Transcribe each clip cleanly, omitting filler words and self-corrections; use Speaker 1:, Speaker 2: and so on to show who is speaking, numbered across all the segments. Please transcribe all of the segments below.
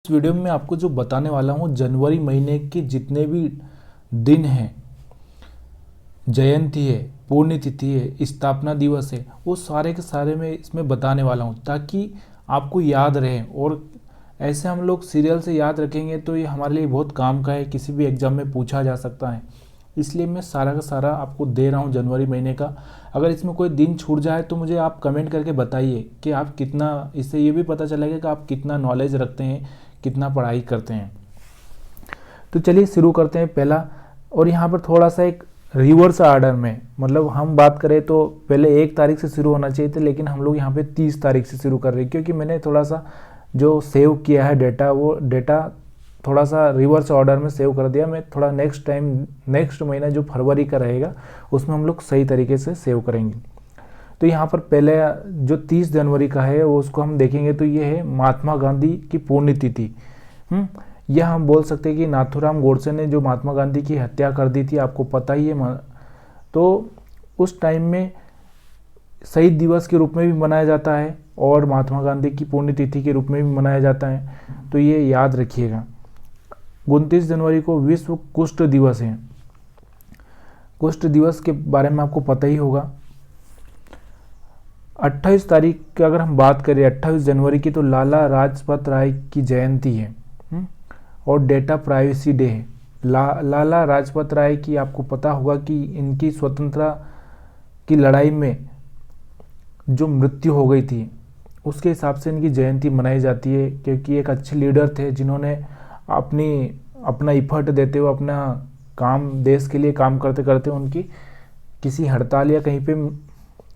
Speaker 1: इस वीडियो में मैं आपको जो बताने वाला हूँ जनवरी महीने के जितने भी दिन हैं, जयंती है, पुण्यतिथि है, स्थापना दिवस है, वो सारे के सारे मैं इसमें बताने वाला हूँ ताकि आपको याद रहे। और ऐसे हम लोग सीरियल से याद रखेंगे तो ये हमारे लिए बहुत काम का है, किसी भी एग्जाम में पूछा जा सकता है। इसलिए मैं सारा का सारा आपको दे रहा हूँ जनवरी महीने का। अगर इसमें कोई दिन छूट जाए तो मुझे आप कमेंट करके बताइए कि आप कितना, इससे ये भी पता चलेगा कि आप कितना नॉलेज रखते हैं, कितना पढ़ाई करते हैं। तो चलिए शुरू करते हैं पहला। और यहाँ पर थोड़ा सा एक रिवर्स आर्डर में, मतलब हम बात करें तो पहले 1 तारीख से शुरू होना चाहिए था, लेकिन हम लोग यहाँ पे 30 तारीख से शुरू कर रहे हैं क्योंकि मैंने थोड़ा सा जो सेव किया है डेटा, वो डेटा थोड़ा सा रिवर्स ऑर्डर में सेव कर दिया। मैं थोड़ा नेक्स्ट टाइम, नेक्स्ट महीना जो फरवरी का रहेगा उसमें हम लोग सही तरीके से सेव करेंगे। तो यहाँ पर पहले जो 30 जनवरी का है वो उसको हम देखेंगे तो ये है महात्मा गांधी की पुण्यतिथि। यह हम बोल सकते हैं कि नाथूराम गोडसे ने जो महात्मा गांधी की हत्या कर दी थी, आपको पता ही है। तो उस टाइम में शहीद दिवस के रूप में भी मनाया जाता है और महात्मा गांधी की पुण्यतिथि के रूप में भी मनाया जाता है, तो ये याद रखिएगा। 29 जनवरी को विश्व कुष्ठ दिवस है। कुष्ठ दिवस के बारे में आपको पता ही होगा। 28 तारीख की अगर हम बात करें, 28 जनवरी की, तो लाला लाजपत राय की जयंती है और डेटा प्राइवेसी डे है। लाला लाजपत राय की आपको पता होगा कि इनकी स्वतंत्रता की लड़ाई में जो मृत्यु हो गई थी उसके हिसाब से इनकी जयंती मनाई जाती है, क्योंकि एक अच्छे लीडर थे जिन्होंने अपना इफर्ट देते हुए अपना काम, देश के लिए काम करते करते उनकी किसी हड़ताल या कहीं पे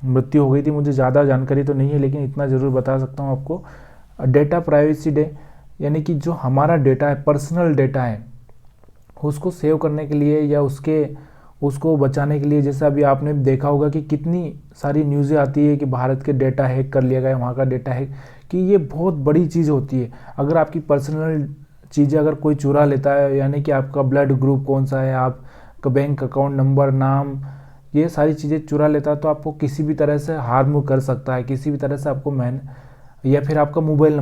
Speaker 1: मृत्यु हो गई थी। मुझे ज़्यादा जानकारी तो नहीं है, लेकिन इतना ज़रूर बता सकता हूँ आपको। डेटा प्राइवेसी डे यानी कि जो हमारा डेटा है, पर्सनल डेटा है, उसको सेव करने के लिए या उसको बचाने के लिए, जैसे अभी आपने देखा होगा कि कितनी सारी न्यूज़ें आती है कि भारत के डेटा हैक कर लिया गया, वहाँ का डेटा हैक, कि ये बहुत बड़ी चीज़ होती है। अगर आपकी पर्सनल चीज़ें अगर कोई चुरा लेता है, यानी कि आपका ब्लड ग्रुप कौन सा है, आपका बैंक अकाउंट नंबर, नाम, ये सारी चीज़ें चुरा लेता है तो आपको किसी भी तरह से हार्म कर सकता है, किसी भी तरह से आपको या फिर आपका मोबाइल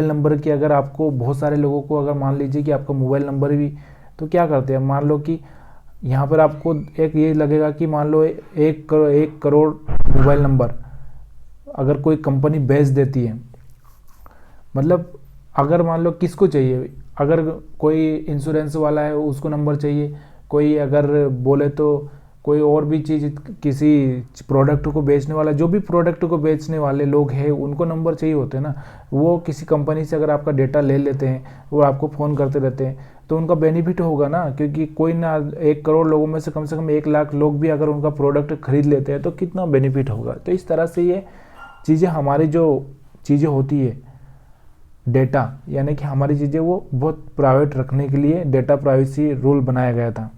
Speaker 1: नंबर की, अगर आपको बहुत सारे लोगों को, अगर मान लीजिए कि आपका मोबाइल नंबर भी, तो क्या करते हैं, मान लो कि यहाँ पर आपको एक ये लगेगा कि मान लो 1 करोड़ मोबाइल नंबर अगर कोई कंपनी बेच देती है, मतलब अगर मान लो किसको चाहिए, अगर कोई इंश्योरेंस वाला है उसको नंबर चाहिए, कोई अगर बोले तो कोई और भी चीज़, किसी प्रोडक्ट को बेचने वाला, जो भी प्रोडक्ट को बेचने वाले लोग हैं उनको नंबर चाहिए होते हैं ना। वो किसी कंपनी से अगर आपका डेटा ले लेते हैं, वो आपको फ़ोन करते रहते हैं, तो उनका बेनिफिट होगा ना, क्योंकि कोई ना 1 करोड़ लोगों में से कम 1 लाख लोग भी अगर उनका प्रोडक्ट खरीद लेते हैं तो कितना बेनिफिट होगा। तो इस तरह से ये चीज़ें, हमारी जो चीज़ें होती है डेटा, यानी कि हमारी चीज़ें वो बहुत प्राइवेट रखने के लिए डेटा प्राइवेसी रूल बनाया गया था।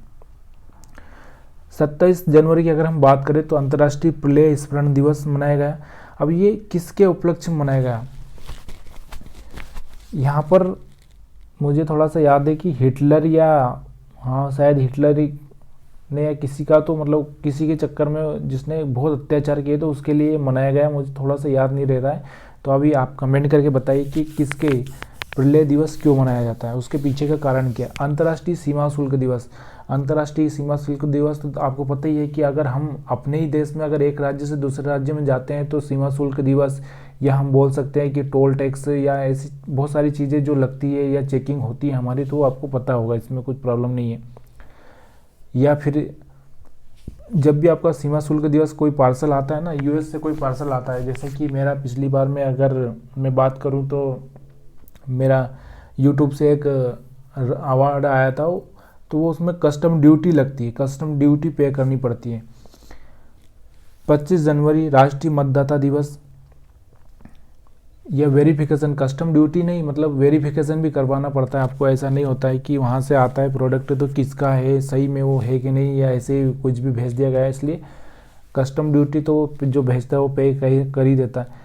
Speaker 1: 27 जनवरी की अगर हम बात करें तो अंतर्राष्ट्रीय प्ले स्मरण दिवस मनाया गया। अब ये किसके उपलक्ष्य में मनाया गया, यहाँ पर मुझे थोड़ा सा याद है कि हिटलर, या हाँ शायद हिटलर ने या किसी का, तो मतलब किसी के चक्कर में जिसने बहुत अत्याचार किए तो उसके लिए मनाया गया। मुझे थोड़ा सा याद नहीं रह रहा है, तो अभी आप कमेंट करके बताइए कि किसके प्ले दिवस क्यों मनाया जाता है, उसके पीछे का कारण क्या। अंतर्राष्ट्रीय सीमा शुल्क दिवस। अंतर्राष्ट्रीय सीमा शुल्क दिवस तो आपको पता ही है कि अगर हम अपने ही देश में अगर एक राज्य से दूसरे राज्य में जाते हैं तो सीमा शुल्क दिवस, या हम बोल सकते हैं कि टोल टैक्स, या ऐसी बहुत सारी चीज़ें जो लगती है या चेकिंग होती है हमारी, तो आपको पता होगा, इसमें कुछ प्रॉब्लम नहीं है। या फिर जब भी आपका सीमा शुल्क दिवस कोई पार्सल आता है ना, यूएस से कोई पार्सल आता है, जैसे कि मेरा पिछली बार में अगर मैं बात करूं तो मेरा यूट्यूब से एक अवार्ड आया था, तो वो उसमें कस्टम ड्यूटी लगती है, कस्टम ड्यूटी पे करनी पड़ती है। 25 जनवरी राष्ट्रीय मतदाता दिवस। यह वेरिफिकेशन, कस्टम ड्यूटी नहीं, मतलब वेरिफिकेशन भी करवाना पड़ता है आपको। ऐसा नहीं होता है कि वहाँ से आता है प्रोडक्ट तो किसका है, सही में वो है कि नहीं, या ऐसे ही कुछ भी भेज दिया गया है। इसलिए कस्टम ड्यूटी तो जो भेजता है वो पे कर ही देता है।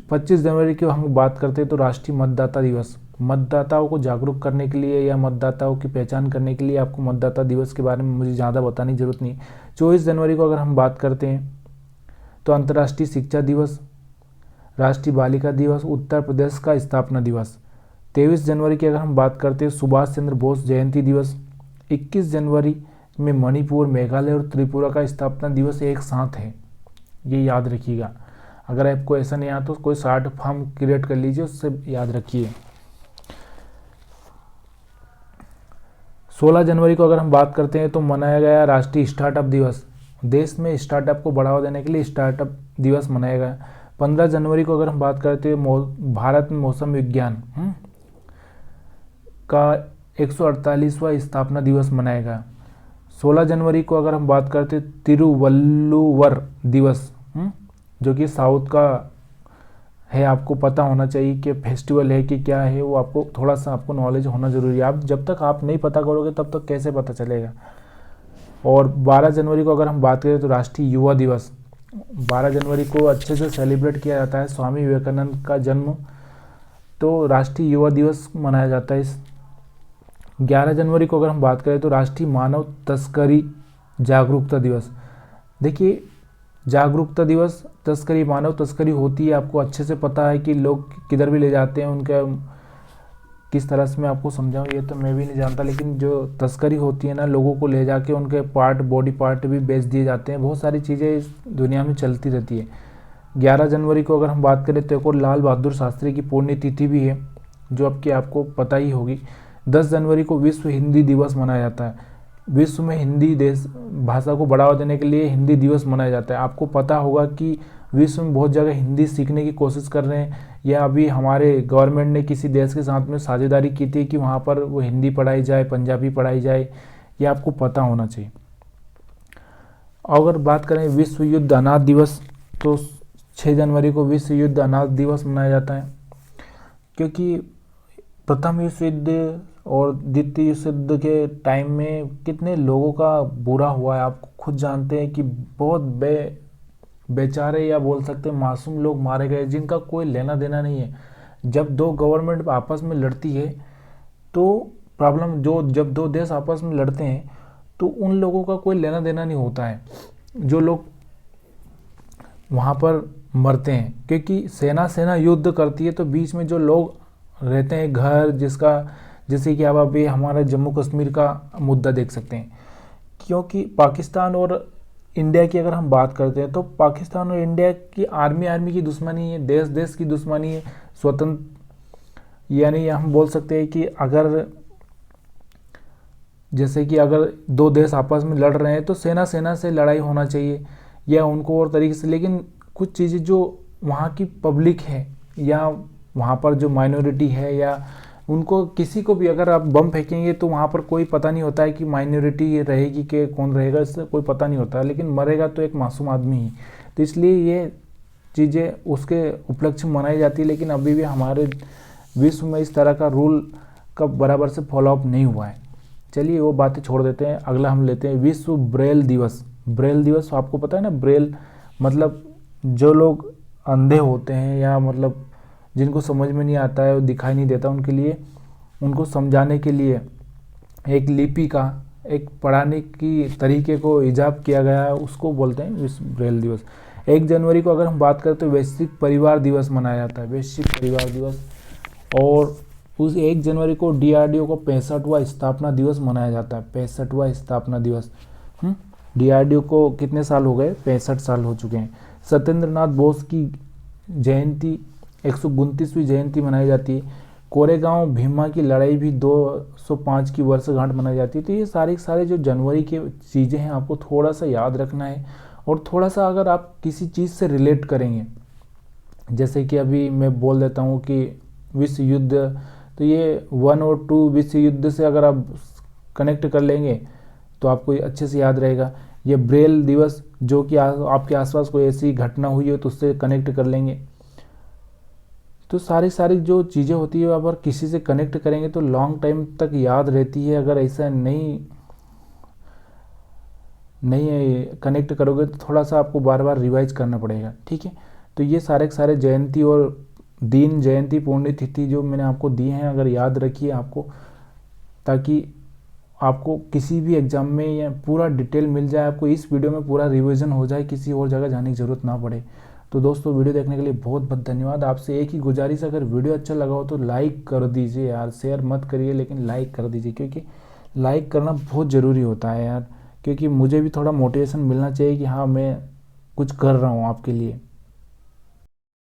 Speaker 1: 25 जनवरी की हम बात करते हैं तो राष्ट्रीय मतदाता दिवस। मतदाताओं को जागरूक करने के लिए या मतदाताओं की पहचान करने के लिए आपको मतदाता दिवस के बारे में मुझे ज़्यादा बताने की ज़रूरत नहीं। 24 जनवरी को अगर हम बात करते हैं तो अंतर्राष्ट्रीय शिक्षा दिवस, राष्ट्रीय बालिका दिवस, उत्तर प्रदेश का स्थापना दिवस। 23 जनवरी की अगर हम बात करते हैं सुभाष चंद्र बोस जयंती दिवस। 21 जनवरी में मणिपुर, मेघालय और त्रिपुरा का स्थापना दिवस एक साथ है, ये याद रखिएगा। अगर आपको ऐसा नहीं आता तो कोई शॉर्ट फॉर्म क्रिएट कर लीजिए, उससे याद रखिए। 16 जनवरी को अगर हम बात करते हैं तो मनाया गया राष्ट्रीय स्टार्टअप दिवस। देश में स्टार्टअप को बढ़ावा देने के लिए स्टार्टअप दिवस मनाया गया। 15 जनवरी को अगर हम बात करते हैं भारत में मौसम विज्ञान का 148वां स्थापना दिवस मनाया गया। 16 जनवरी को अगर हम बात करते हैं तिरुवल्लुवर दिवस, जो कि साउथ का है, आपको पता होना चाहिए कि फेस्टिवल है कि क्या है, वो आपको थोड़ा सा आपको नॉलेज होना जरूरी है। आप जब तक आप नहीं पता करोगे तब तक कैसे पता चलेगा। और 12 जनवरी को अगर हम बात करें तो राष्ट्रीय युवा दिवस। 12 जनवरी को अच्छे से सेलिब्रेट किया जाता है, स्वामी विवेकानंद का जन्म, तो राष्ट्रीय युवा दिवस मनाया जाता है। 11 जनवरी को अगर हम बात करें तो राष्ट्रीय मानव तस्करी जागरूकता दिवस। देखिए, जागरूकता दिवस, तस्करी, मानव तस्करी होती है, आपको अच्छे से पता है कि लोग किधर भी ले जाते हैं, उनका किस तरह से मैं आपको समझाऊं ये तो मैं भी नहीं जानता, लेकिन जो तस्करी होती है ना, लोगों को ले जाके उनके पार्ट, बॉडी पार्ट भी बेच दिए जाते हैं। बहुत सारी चीज़ें इस दुनिया में चलती रहती है। 11 जनवरी को अगर हम बात करें तो एक और लाल बहादुर शास्त्री की पुण्यतिथि भी है, जो आपको पता ही होगी। 10 जनवरी को विश्व हिंदी दिवस मनाया जाता है। विश्व में हिंदी देश भाषा को बढ़ावा देने के लिए हिंदी दिवस मनाया जाता है। आपको पता होगा कि विश्व में बहुत जगह हिंदी सीखने की कोशिश कर रहे हैं, या अभी हमारे गवर्नमेंट ने किसी देश के साथ में साझेदारी की थी कि वहाँ पर वो हिंदी पढ़ाई जाए, पंजाबी पढ़ाई जाए, ये आपको पता होना चाहिए। अगर बात करें विश्व युद्ध अनाथ दिवस, तो 6 जनवरी को विश्व युद्ध अनाथ दिवस मनाया जाता है, क्योंकि प्रथम विश्व युद्ध और द्वितीय विश्व युद्ध के टाइम में कितने लोगों का बुरा हुआ है, आप खुद जानते हैं कि बहुत बेचारे या बोल सकते हैं मासूम लोग मारे गए, जिनका कोई लेना देना नहीं है। जब दो गवर्नमेंट आपस में लड़ती है तो प्रॉब्लम, जब दो देश आपस में लड़ते हैं तो उन लोगों का कोई लेना देना नहीं होता है, जो लोग वहाँ पर मरते हैं, क्योंकि सेना युद्ध करती है तो बीच में जो लोग रहते हैं, घर जैसे कि आप अभी हमारे जम्मू कश्मीर का मुद्दा देख सकते हैं। क्योंकि पाकिस्तान और इंडिया की अगर हम बात करते हैं तो पाकिस्तान और इंडिया की आर्मी की दुश्मनी है, देश की दुश्मनी है, स्वतंत्र, यानी हम बोल सकते हैं कि अगर जैसे कि अगर दो देश आपस में लड़ रहे हैं तो सेना से लड़ाई होना चाहिए, या उनको और तरीके से। लेकिन कुछ चीज़ें जो वहाँ की पब्लिक है या वहाँ पर जो माइनॉरिटी है, या उनको किसी को भी अगर आप बम फेंकेंगे तो वहाँ पर कोई पता नहीं होता है कि माइनॉरिटी रहेगी कि कौन रहेगा, इससे कोई पता नहीं होता है, लेकिन मरेगा तो एक मासूम आदमी ही। तो इसलिए ये चीज़ें उसके उपलक्ष्य में मनाई जाती है, लेकिन अभी भी हमारे विश्व में इस तरह का रूल का बराबर से फॉलोअप नहीं हुआ है। चलिए वो बातें छोड़ देते हैं, अगला हम लेते हैं विश्व ब्रेल दिवस। ब्रेल दिवस आपको पता है ना, ब्रेल मतलब जो लोग अंधे होते हैं या मतलब जिनको समझ में नहीं आता है, वो दिखाई नहीं देता, उनके लिए, उनको समझाने के लिए एक लिपि का, एक पढ़ाने की तरीके को ईजाद किया गया है, उसको बोलते हैं विश्व ब्रेल दिवस। 1 जनवरी को अगर हम बात करें तो वैश्विक परिवार दिवस मनाया जाता है, वैश्विक परिवार दिवस। और उस 1 जनवरी को DRDO को 65वां स्थापना दिवस मनाया जाता है, 65वां स्थापना दिवस। DRDO को कितने साल हो गए? 65 साल हो चुके हैं। सत्येंद्रनाथ बोस की जयंती 129वीं जयंती मनाई जाती है। कोरेगांव भीमा की लड़ाई भी 205 की वर्षगांठ मनाई जाती है। तो ये सारे जो जनवरी की चीज़ें हैं आपको थोड़ा सा याद रखना है, और थोड़ा सा अगर आप किसी चीज़ से रिलेट करेंगे, जैसे कि अभी मैं बोल देता हूँ कि विश्व युद्ध, तो ये 1 और 2 विश्व युद्ध से अगर आप कनेक्ट कर लेंगे तो आपको अच्छे से याद रहेगा। ये ब्रेल दिवस, जो कि आपके आसपास कोई ऐसी घटना हुई हो तो उससे कनेक्ट कर लेंगे। तो सारी जो चीज़ें होती है अगर किसी से कनेक्ट करेंगे तो लॉन्ग टाइम तक याद रहती है। अगर ऐसा नहीं कनेक्ट करोगे तो थोड़ा सा आपको बार बार रिवाइज करना पड़ेगा, ठीक है। तो ये सारे जयंती और दिन, जयंती, पुण्यतिथि जो मैंने आपको दिए हैं, अगर याद रखिए आपको, ताकि आपको किसी भी एग्जाम में या पूरा डिटेल मिल जाए, आपको इस वीडियो में पूरा रिवीजन हो जाए, किसी और जगह जाने की ज़रूरत ना पड़े। तो दोस्तों वीडियो देखने के लिए बहुत बहुत धन्यवाद। आपसे एक ही गुजारिश, अगर वीडियो अच्छा लगा हो तो लाइक कर दीजिए यार, शेयर मत करिए लेकिन लाइक कर दीजिए, क्योंकि लाइक करना बहुत ज़रूरी होता है यार, क्योंकि मुझे भी थोड़ा मोटिवेशन मिलना चाहिए कि हाँ मैं कुछ कर रहा हूँ आपके लिए।